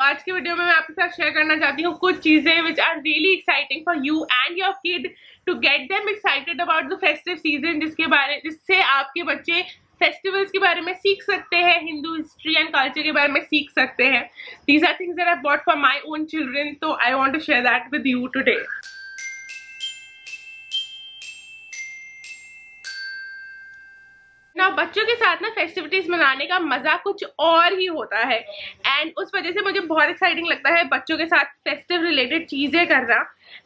आज की वीडियो में मैं आपके साथ शेयर करना चाहती हूँ कुछ चीजें which are really exciting for you and your kid to get them excited about the festive season, जिससे आपके बच्चे फेस्टिवल्स के बारे में सीख सकते हैं, हिंदू हिस्ट्री एंड कल्चर के बारे में सीख सकते हैं. These are things that I bought for my own children, तो I want to share that with you today. ना बच्चों के साथ ना फेस्टिविटीज मनाने का मजा कुछ और ही होता है एंड उस वजह से मुझे बहुत एक्साइटिंग लगता है बच्चों के साथ फेस्टिव रिलेटेड चीजें करना.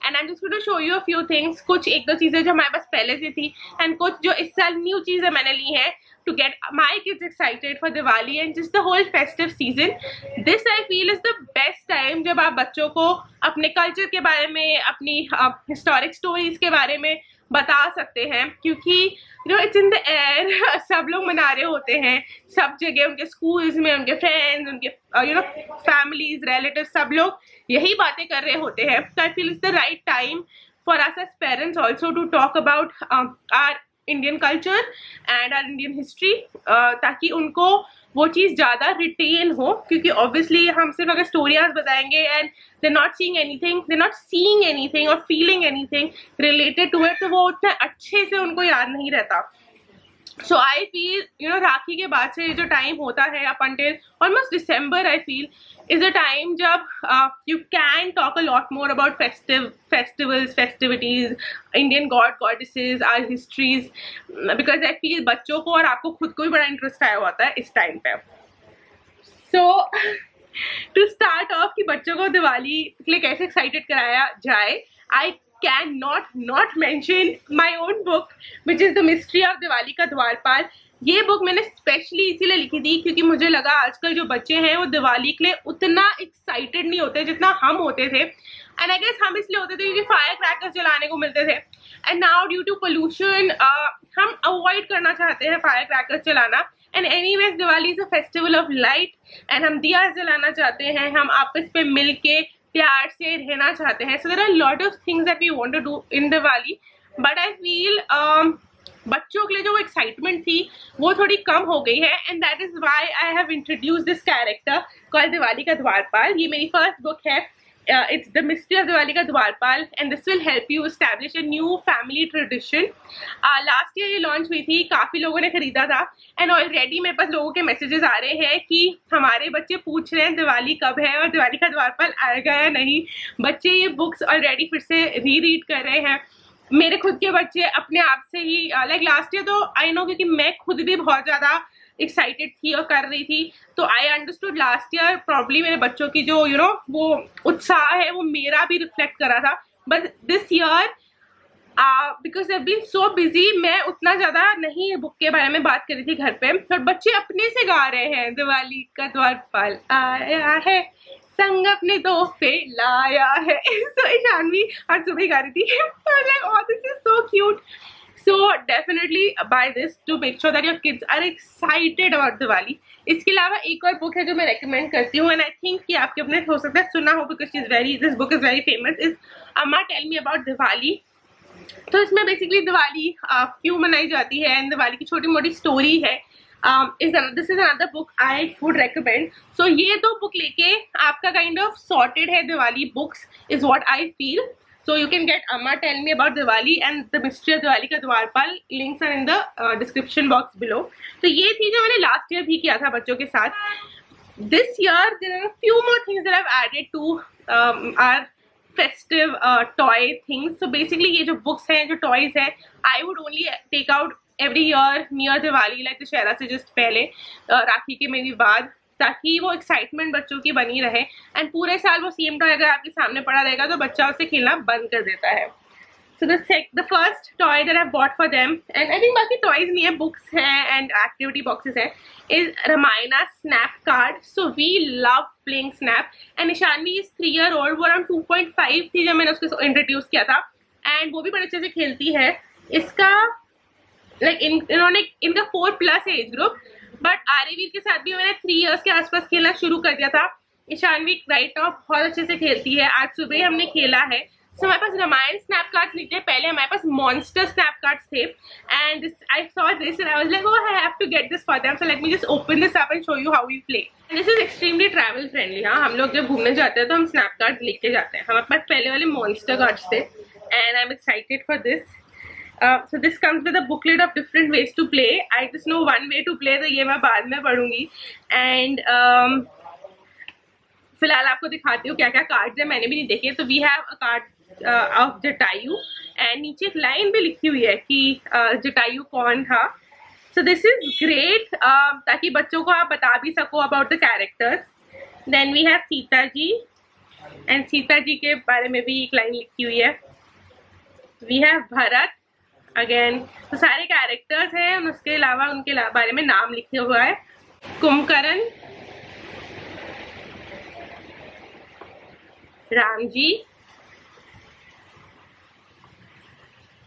And I am just going to show you a few things. कुछ एक दो चीजें जो हमारे पास पहले से थी एंड कुछ जो इस साल न्यू चीजें मैंने ली है to get my kids excited for Diwali and just the whole festive season. This I feel is the best time जब आप बच्चों को अपने कल्चर के बारे में, अपनी हिस्टोरिक स्टोरीज के बारे में बता सकते हैं, क्योंकि you know it's in the air. सब लोग मना रहे होते हैं सब जगह, उनके स्कूल्स में, उनके फ्रेंड्स, उनके यू नो फैमिलीज, रिलेटिव, सब लोग यही बातें कर रहे होते हैं. So I feel it's the right time for us as parents also to talk about our Indian culture and our Indian history, ताकि उनको वो चीज़ ज़्यादा रिटेन हो. क्योंकि ऑब्वियसली हम सिर्फ अगर स्टोरीज बताएंगे and they not seeing anything, they not seeing anything और feeling anything related to it, तो वो उतना अच्छे से उनको याद नहीं रहता. So I feel you know Rakhi के बाद से जो टाइम होता है up until almost December, I feel is a time जब you can talk a lot more about festivals, festivities, Indian god goddesses, our histories, because I feel बच्चों को और आपको खुद को भी बड़ा इंटरेस्ट आया होता है इस टाइम पे. So to start off कि बच्चों को दिवाली के लिए कैसे एक्साइटेड कराया जाए, I cannot not mention my own book which is the mystery of Diwali का द्वारपाल. ये बुक मैंने स्पेशली इसीलिए लिखी थी क्योंकि मुझे लगा आजकल जो बच्चे हैं वो दिवाली के लिए उतना एक्साइटेड नहीं होते जितना हम होते थे. एंड आई गेस हम इसलिए होते थे क्योंकि फायर क्रैकर्स जलाने को मिलते थे. And now due to pollution हम अवॉइड करना चाहते हैं फायर क्रैकर्स जलाना. And anyways Diwali is a festival of light and हम दिया जलाना चाहते हैं, हम आपस में मिल के प्यार से रहना चाहते हैं. So there are lot of things that we want to do in Diwali, but I feel बच्चों के लिए जो एक्साइटमेंट थी वो थोड़ी कम हो गई है. And that is why I have introduced this character called Diwali का द्वारपाल. ये मेरी फर्स्ट बुक है. It's the mystery of Diwali का द्वारपाल and this will help you establish a new family tradition. Last year ये लॉन्च हुई थी, काफ़ी लोगों ने खरीदा था एंड ऑलरेडी मेरे पास लोगों के मैसेजेस आ रहे हैं कि हमारे बच्चे पूछ रहे हैं दिवाली कब है और दिवाली का द्वारपाल आएगा या नहीं. बच्चे ये बुक्स ऑलरेडी फिर से रीड कर रहे हैं. मेरे खुद के बच्चे अपने आप से ही लाइक लास्ट ईयर तो आई नो क्योंकि मैं खुद भी बहुत ज़्यादा एक्साइटेड थी और कर रही थी, तो I understood last year probably मेरे बच्चों की जो यू नो वो उत्साह है वो मेरा भी रिफ्लेक्ट करा था. But this year because I been so busy, मैं उतना ज़्यादा नहीं बुक के बारे में बात करी थी घर पे, पर बच्चे अपने से गा रहे हैं दिवाली का द्वारपाल आया है, संग अपने तोहफे लाया है. सो ईशानवी आज सुबह गा रही थी. like, oh, this is so cute. So definitely buy this to make sure that your kids are excited about Diwali. इसके अलावा एक और बुक है जो मैं रेकमेंड करती हूँ एंड आई थिंक कि आपके अपने हो सकता है सुना हो because this book is very famous, is अम्मा टेल मी अबाउट दिवाली. तो इसमें बेसिकली दिवाली क्यों मनाई जाती है एंड दिवाली की छोटी मोटी स्टोरी है. This is another book I would recommend. So ये दो बुक लेके आपका काइंड ऑफ सॉर्टेड है Diwali books, is what I feel. So you can get Amma Tell Me About Diwali and The Mystery of Diwali का द्वारपाल. Links are in the description box below. तो ये थी जो मैंने लास्ट ईयर भी किया था बच्चों के साथ. This year there are a few more things that I've added to our festive toy things. So basically ये जो books हैं, जो toys हैं, I would only take out every year near Diwali, like Dussehra से just पहले, राखी के में भी बाद, ताकि वो एक्साइटमेंट बच्चों की बनी रहे. एंड पूरे साल वो सेम टॉय अगर आपके सामने पड़ा रहेगा तो बच्चा उससे खेलना बंद कर देता है. So the first toy that I bought for them, and I think बाकी टॉयज नहीं है, बुक्स हैं एंड एक्टिविटी बॉक्सेस हैं, is Ramayana snap card. So we love playing snap and Nishani is 3 year old. वो अराउंड 2.5 थी जब मैंने उसको इंट्रोड्यूस किया था एंड वो भी बड़े अच्छे से खेलती है. इसका लाइक इन्होंने इनका 4+ एज ग्रुप, बट आर्यवीर के साथ भी मैंने 3 years के आसपास खेलना शुरू कर दिया था. ईशानवी राइट नाउ बहुत अच्छे से खेलती है. आज सुबह हमने खेला है सो हमारे पास रामायण स्नैप कार्ड्स नहीं थे, पहले हमारे पास मॉन्स्टर स्नैप कार्ड्स थे, and I saw this and I was like, oh I have to get this for them, so let me just open this up and show you how we play. This is extremely travel friendly. हाँ, हम लोग जब घूमने जाते हैं तो हम snap card लेके जाते हैं। हमारे पास पहले वाले मॉन्स्टर कार्ड्स थे, and I am excited for this. So this comes with a booklet of different ways to play. I just know one way to play, तो ये मैं बाद में पढ़ूंगी। And फिलहाल आपको दिखाती हूँ क्या क्या कार्ड्स है, मैंने भी नहीं देखे। तो we have a card of Jatayu, and नीचे एक लाइन भी लिखी हुई है कि जटायु कौन था। सो दिस इज ग्रेट, ताकि बच्चों को आप बता भी सको about the characters. Then we have Sita ji, and Sita ji के बारे में भी एक लाइन लिखी हुई है। वी हैव भरत अगेन, तो सारे कैरेक्टर्स हैं, उसके अलावा उनके बारे में नाम लिखे हुआ है। कुंभकर्ण, राम जी,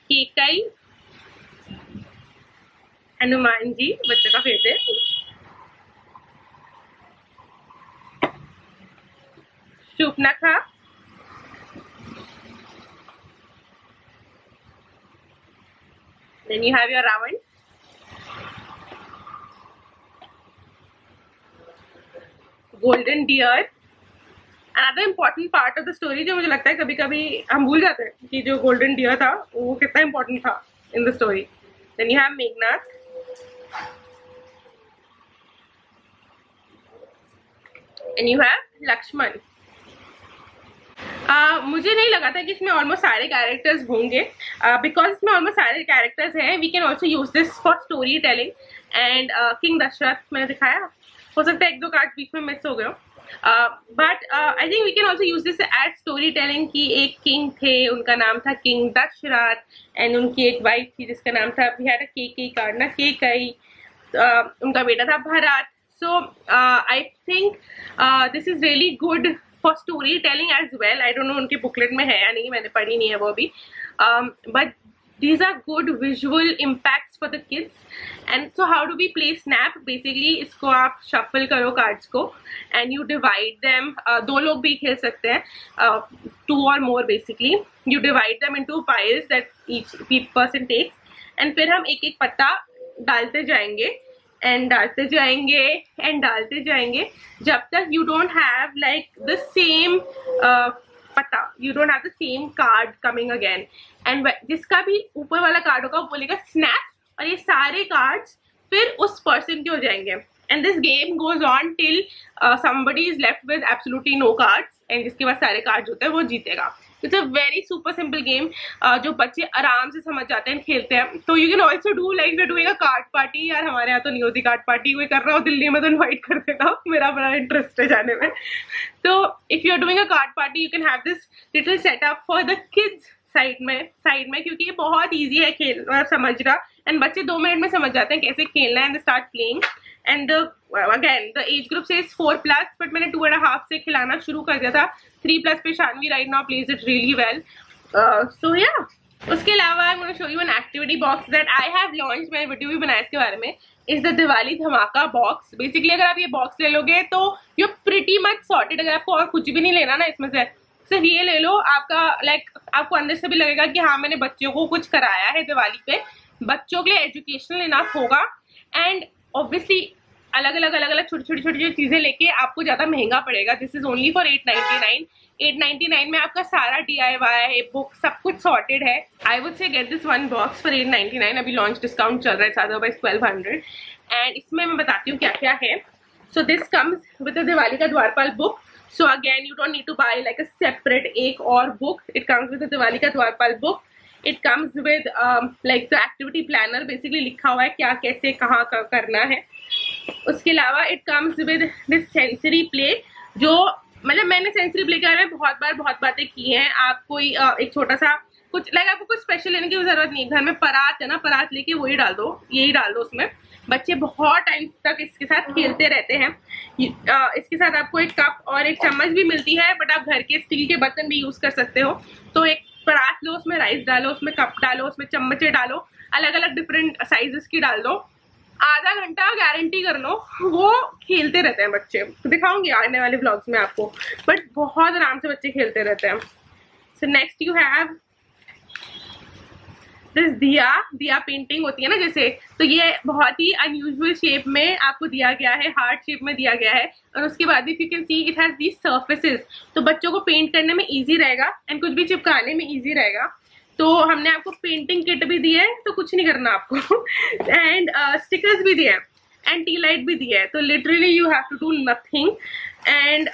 केकई, हनुमान जी बच्चों का favourite, Shurpanakha, then you have your Ravan, golden deer। Another important part of the story जो मुझे लगता है कभी कभी हम भूल जाते हैं कि जो golden deer था वो कितना important था in the story। Then you have Meghnath, and you have Lakshman. मुझे नहीं लगा था कि इसमें ऑलमोस्ट सारे कैरेक्टर्स होंगे, बिकॉज इसमें ऑलमोस्ट सारे कैरेक्टर्स हैं। We can also use this for story telling. And king Dashrath मैंने दिखाया, हो सकता है एक दो कार्ड बीच में मिस हो गए, but I think we can also use this as story telling कि एक किंग थे, उनका नाम था किंग दशरथ, एंड उनकी एक वाइफ थी जिसका नाम था, we had a Kaikeyi card ना, केकई, उनका बेटा था Bharat. So I think this is really good for storytelling as well. I don't know उनके बुकलेट में है या नहीं, मैंने पढ़ी नहीं है वो भी, but these are good visual impacts for the kids. And so how do we play snap? Basically इसको आप shuffle करो कार्ड्स को and you divide them, दो लोग भी खेल सकते हैं, two or more basically, you divide them into piles that each person takes, and फिर हम एक एक पत्ता डालते जाएंगे एंड डालते जाएंगे एंड डालते जाएंगे जब तक you don't have like the same पता, you don't have the same card coming again. And जिसका भी ऊपर वाला कार्ड होगा वो बोलेगा स्नैप, और ये सारे कार्ड्स फिर उस पर्सन के हो जाएंगे। And this game goes on till somebody is left with absolutely no cards, and जिसके पास सारे कार्ड्स होते हैं वो जीतेगा। It's a very super simple game जो बच्चे आराम से समझ जाते हैं, खेलते हैं। तो you can also do like we doing a card party. यार हमारे यहाँ तो नहीं होती कार्ड पार्टी, कोई कर रहा हो दिल्ली में तो इन्वाइट कर देना, मेरा बड़ा इंटरेस्ट है जाने में। तो if you are doing a card party you can have this little setup for the kids side में क्योंकि ये बहुत ईजी है खेलना समझना, एंड बच्चे 2 मिनट में समझ जाते हैं कैसे खेलना है, and start playing. And again the age group से 4+, बट मैंने 2.5 से खिलाना शुरू कर दिया था। 3+ पे Shanvi right now plays it really well. So या उसके अलावा I want to show you an activity box that I have launch, मैंने वीडियो भी बनाया इसके बारे में, इज द दिवाली धमाका बॉक्स। बेसिकली अगर आप ये बॉक्स ले लोगे तो यू प्रिटी मच सॉर्टेड। अगर आपको और कुछ भी नहीं लेना ना इसमें से, सिर्फ ये ले लो, आपका लाइक आपको अंदर से भी लगेगा कि हाँ मैंने बच्चों को कुछ कराया है दिवाली पे, बच्चों के लिए एजुकेशनल इनफ होगा। एंड ऑब्वियसली अलग अलग छोटी चीजें लेके आपको ज्यादा महंगा पड़ेगा। This is only for 899। 899 में आपका सारा DIY बुक सब कुछ सॉर्टेड है। I would say get this one box for 899। अभी लॉन्च डिस्काउंट चल रहा है, अदरवाइज 1200। एंड इसमें मैं बताती हूँ क्या क्या है। So this comes with the Diwali का द्वारपाल book. So again, you don't need to buy like a separate एक और book. It comes with the Diwali का द्वारपाल book. It comes with like the activity planner. Basically लिखा हुआ है क्या कैसे कहाँ करना है। उसके अलावा it comes with this sensory play, जो मतलब मैंने sensory play के बारे में बहुत बातें की हैं। आप कोई एक छोटा सा कुछ लाइक आपको कुछ स्पेशल लेने की जरूरत नहीं है। घर में परात है ना, परात लेके वही डाल दो, यही डाल दो उसमें। बच्चे बहुत टाइम तक इसके साथ खेलते रहते हैं। इसके साथ आपको एक कप और एक चम्मच भी मिलती है, बट आप घर के स्टील के बर्तन भी यूज कर सकते हो। तो एक परात लो, उसमें राइस डालो, उसमें कप डालो, उसमें चम्मचे डालो, अलग अलग डिफरेंट साइजेस की डाल दो। आधा घंटा गारंटी कर लो वो खेलते रहते हैं बच्चे। दिखाऊंगी आने वाले व्लॉग्स में आपको, बट बहुत आराम से बच्चे खेलते रहते हैं। So next you have this दिया पेंटिंग होती है ना जैसे, तो ये बहुत ही अनयूजुअल शेप में आपको दिया गया है, हार्ट शेप में दिया गया है। और उसके बाद if you can see it has these surfaces, तो बच्चों को पेंट करने में इजी रहेगा एंड कुछ भी चिपकाने में इजी रहेगा। तो हमने आपको पेंटिंग किट भी दी है, तो कुछ नहीं करना आपको एंड स्टिकर्स भी दिए हैं एंड टी लाइट भी दिया है, तो literally you have to do nothing. And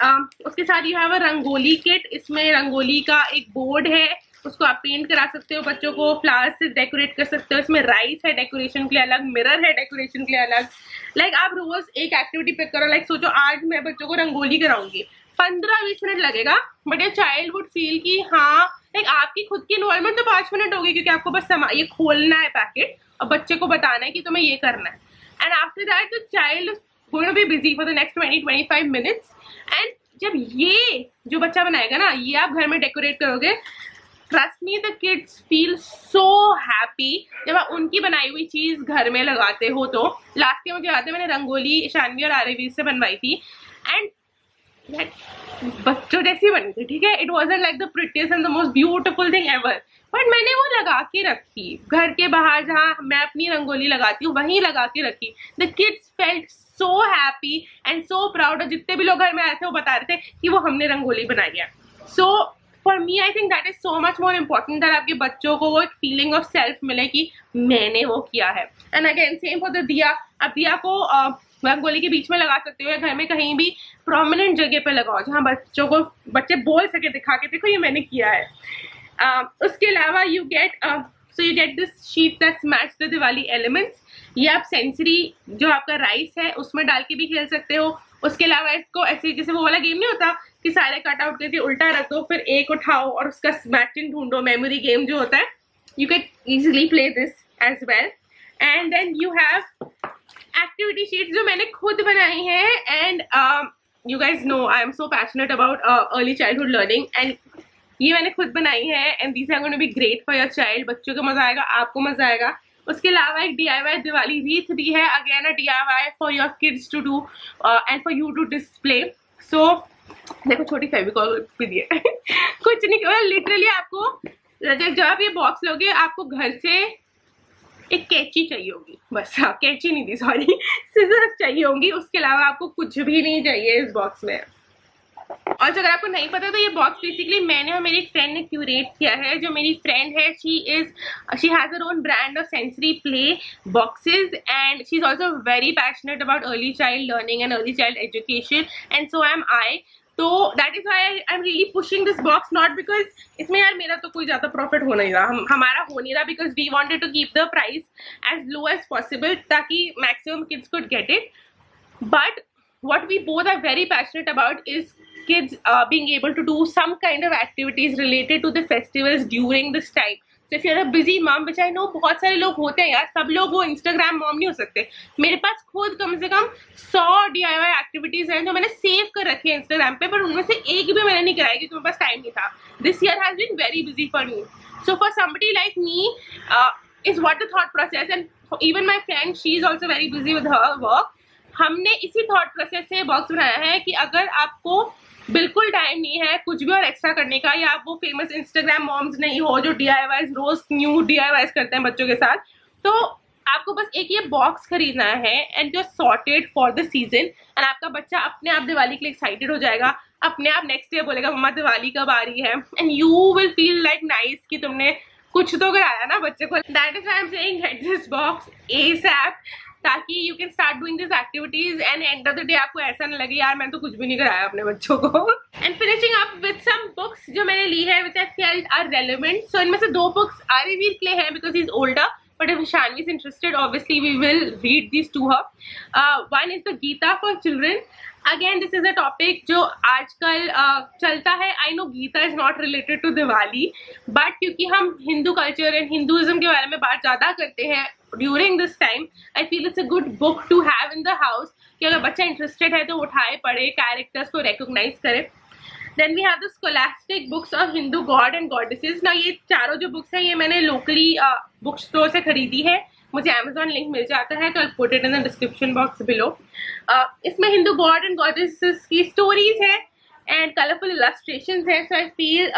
उसके साथ you have a rangoli kit. इसमें रंगोली का एक बोर्ड है, उसको आप पेंट करा सकते हो, बच्चों को फ्लावर्स से डेकोरेट कर सकते हो। इसमें राइस है डेकोरेशन के लिए अलग, मिरर है डेकोरेशन के लिए अलग। लाइक आप रोज एक एक्टिविटी पिक करो, लाइक सोचो आज मैं बच्चों को रंगोली कराऊंगी, 15-20 मिनट लगेगा, बट ये चाइल्ड वुड फील कि हाँ लाइक आपकी खुद की इन्वॉल्वमेंट तो 5 मिनट होगी, क्योंकि आपको बस ये खोलना है पैकेट और बच्चे को बताना है कि तुम्हें ये करना है। And after that the child going to be busy for the next 20-25 minutes. And जब ये जो बच्चा बनाएगा ना, ये आप घर में डेकोरेट करोगे, trust me the kids feel so happy जब आप उनकी बनाई हुई चीज घर में लगाते हो। तो लास्ट ईयर मुझे याद है मैंने रंगोली शानवी और आरवी से बनवाई थी एंड बच्चों जैसी बनी थी, ठीक है। It wasn't like the prettiest and the most beautiful thing ever, but मैंने वो लगा के रखी घर के बाहर जहाँ मैं अपनी रंगोली लगाती हूँ, वहीं लगा के रखी। The kids felt so happy and so proud. और जितने भी लोग घर में आए थे वो बता रहे थे कि वो हमने रंगोली बनाई है। So for me I think that is so much more important that आपके बच्चों को वो एक फीलिंग ऑफ सेल्फ मिले कि मैंने वो किया है। And again same for the दिया। आप दिया को रंगोली के बीच में लगा सकते हो या घर में कहीं भी प्रोमिनेंट जगह पे लगाओ जहाँ बच्चे बोल सके, दिखा के देखो ये मैंने किया है। उसके अलावा you get this sheet that's match the Diwali elements. ये आप सेंसरी जो आपका राइस है उसमें डाल के भी खेल सकते हो। उसके अलावा इसको ऐसे जैसे वो वाला गेम नहीं होता कि सारे कट आउट करके उल्टा रख दो, फिर एक उठाओ और उसका मैचिंग ढूंढो, मेमोरी गेम जो होता है, you can easily play this as well. And then you have activity sheets जो मैंने खुद बनाई है। And you guys know I am so passionate about early childhood learning and ये मैंने खुद बनाई है and these are going to be great for your child. बच्चों को मजा आएगा, आपको मजा आएगा। उसके अलावा एक DIY दिवाली रीथ दी है, again a DIY for your kids to do and for you to display. So देखो छोटी फेविकॉल भी दी है कुछ नहीं, लिटरली आपको जब आप ये बॉक्स लोगे आपको घर से एक कैंची चाहिए होगी, बस। हाँ, कैंची नहीं दी, सॉरी, सिजर्स चाहिए होंगी। उसके अलावा आपको कुछ भी नहीं चाहिए इस बॉक्स में। और अगर आपको नहीं पता तो ये बॉक्स बेसिकली मैंने और मेरी फ्रेंड ने क्यूरेट किया है। जो मेरी फ्रेंड है she has her own brand of sensory play boxes and she is also very passionate about early child learning and early child education and so am I. तो that is why I am really pushing this box, not because इसमें यार मेरा तो कोई ज्यादा profit हो नहीं रहा, हमारा हो नहीं रहा, because we wanted to keep the price as low as possible ताकि maximum kids could get it. But what we both are very passionate about is kids being able to do some kind of activities related to the festivals during this time. So if you're a busy mom, which I know बहुत सारे लोग होते हैं यार, सब लोग वो Instagram mom नहीं हो सकते। मेरे पास खुद कम से कम 100 DIY एक्टिविटीज हैं जो मैंने सेव कर रखी है Instagram पे, पर उनमें से एक भी मैंने नहीं कराई क्योंकि मेरे पास टाइम नहीं था। This year has been very busy for me. So for somebody like me, is what the thought process, and even my friend, she is also very busy with her work. हमने इसी thought process से box बनाया है कि अगर आपको बिल्कुल time नहीं है कुछ भी और एक्स्ट्रा करने का, या आप वो फेमस इंस्टाग्राम मॉम्स नहीं हो जो DIYs रोज न्यू DIYs करते हैं बच्चों के साथ, तो आपको बस एक ये बॉक्स खरीदना है and just sorted for the season. And आपका बच्चा अपने आप दिवाली के लिए एक्साइटेड हो जाएगा, अपने आप नेक्स्ट ईयर बोलेगा मम्मा दिवाली कब आ रही है, and you will feel like nice कि तुमने कुछ तो कराया ना बच्चे को। That is I am saying get this box ASAP, ताकि you can start doing this activities and end of the day आपको ऐसा ना लगे यार मैंने तो कुछ भी नहीं कराया अपने बच्चों को। And finishing up with some books जो मैंने ली है which I felt are relevant. So इनमें से 2 बुक्स आरवीर के लिए हैं because he is older, but if Shanvi is interested obviously we will read this to her. One is the Gita for children. Again this is a topic जो आजकल चलता है। I know Gita is not related to Diwali, but क्योंकि हम Hindu culture and Hinduism के बारे में बात ज्यादा करते हैं during this time, I feel it's a good book to have in the house कि अगर बच्चा इंटरेस्टेड है तो उठाए पढ़े, कैरेक्टर्स को रिकॉग्नाइज करे। Then we have the Scholastic books of Hindu god and goddesses. ना ये चारों जो बुक्स हैं ये मैंने लोकली बुक स्टोर से खरीदी है, मुझे Amazon लिंक मिल जाता है, तो I put it in the description box below. इसमें हिंदू गॉड एंड गॉडेसेस की स्टोरीज है एंड कलरफुल इलस्ट्रेशंस है। सो I feel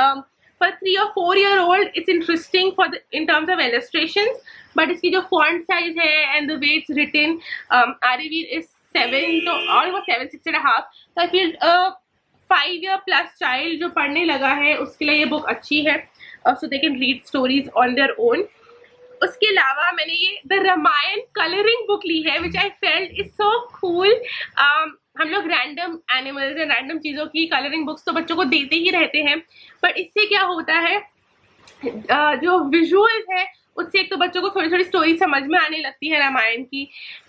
for 3 or 4 year old it's interesting for the in terms of illustrations, but इसकी जो font size है and the way it's written, Aaryaveer is 7 तो almost 7, 6.5. So I feel 5 year plus child जो पढ़ने लगा है उसके लिए ये book अच्छी है, so they can read stories on their own. उसके अलावा मैंने ये द रामायण कलरिंग बुक ली है, which I felt is so cool. हम लोग रैंडम एनिमल्स एंड रैंडम चीज़ों की कलरिंग बुक्स तो बच्चों को देते ही रहते हैं, पर इससे क्या होता है, जो विजुअल्स है उससे एक तो बच्चों को थोड़ी थोड़ी स्टोरी समझ में आने लगती है रामायण की.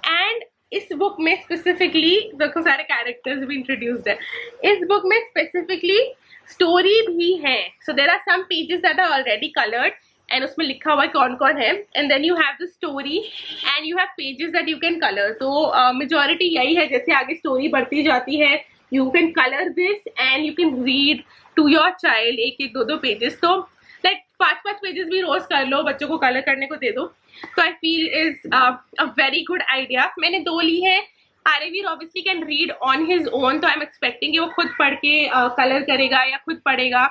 एंड इस बुक में स्पेसिफिकली देखो सारे कैरेक्टर्स भी इंट्रोड्यूस्ड है. इस बुक में स्पेसिफिकली स्टोरी भी है. So there are some pages that are already coloured and उसमें लिखा हुआ है कौन कौन है, and then you have the story and you have pages that you can colour. तो मेजॉरिटी यही है, जैसे आगे स्टोरी बढ़ती जाती है you can colour this and you can read to your child एक एक दो पेजेस. तो लाइक 5 पेजेस भी रोज कर लो, बच्चों को कलर करने को दे दो. तो I feel is a very good idea. मैंने 2 ली है. Aryaveer obviously can read on his own, तो आई एम एक्सपेक्टिंग कि वो खुद पढ़ के कलर करेगा या खुद पढ़ेगा.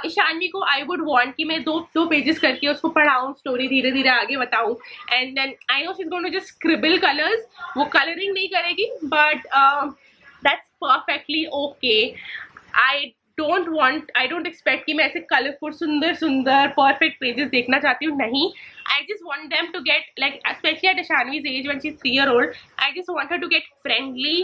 ईशानवी को आई वुड वांट कि मैं 2 पेजेस करके उसको पढ़ाऊँ, स्टोरी धीरे धीरे आगे बताऊँ. And then I know she is going to just scribble colours, वो कलरिंग नहीं करेगी, but that's perfectly okay. I don't expect कि मैं ऐसे कलरफुल सुंदर सुंदर परफेक्ट पेजेस देखना चाहती हूँ, नहीं. I just want them to get, like, especially at Ishanvi's age when she's 3 year old, I just want her to get friendly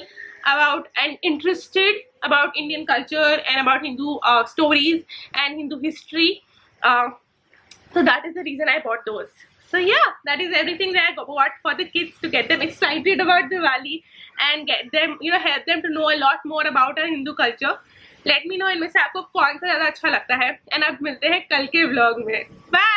about and interested about Indian culture and about Hindu stories and Hindu history. So that is the reason I bought those. So yeah, that is everything that I bought for the kids to get them excited about Diwali and get them, you know, help them to know a lot more about our Hindu culture. Let me know इनमें से आपको कौन सा ज़्यादा अच्छा लगता है, and अब मिलते हैं कल के vlog में. Bye.